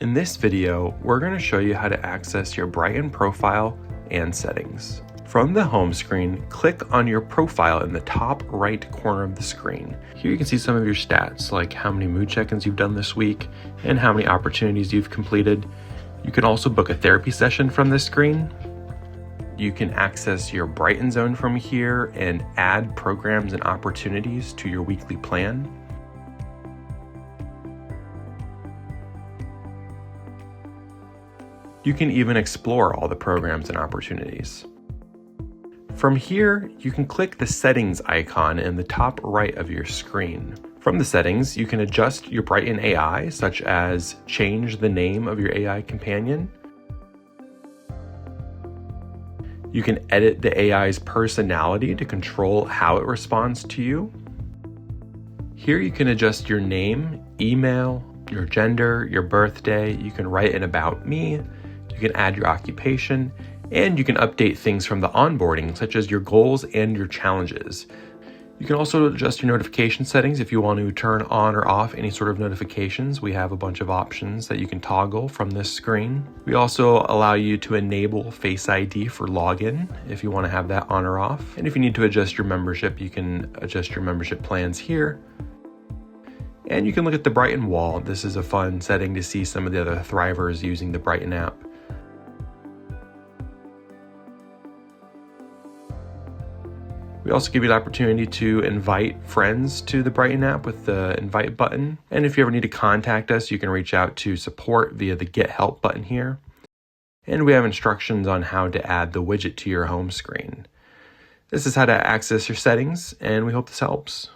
In this video, we're going to show you how to access your Brightn profile and settings. From the home screen, click on your profile in the top right corner of the screen. Here you can see some of your stats, like how many mood check-ins you've done this week and how many opportunities you've completed. You can also book a therapy session from this screen. You can access your Brightn zone from here and add programs and opportunities to your weekly plan. You can even explore all the programs and opportunities. From here, you can click the settings icon in the top right of your screen. From the settings, you can adjust your Brightn AI, such as change the name of your AI companion. You can edit the AI's personality to control how it responds to you. Here you can adjust your name, email, your gender, your birthday. You can write an about me. You can add your occupation, and you can update things from the onboarding, such as your goals and your challenges. You can also adjust your notification settings if you want to turn on or off any sort of notifications. We have a bunch of options that you can toggle from this screen. We also allow you to enable Face ID for login if you want to have that on or off. And if you need to adjust your membership, you can adjust your membership plans here. And you can look at the Brightn wall. This is a fun setting to see some of the other thrivers using the Brightn app. We also give you the opportunity to invite friends to the Brightn app with the invite button. And if you ever need to contact us, you can reach out to support via the Get Help button here. And we have instructions on how to add the widget to your home screen. This is how to access your settings, and we hope this helps.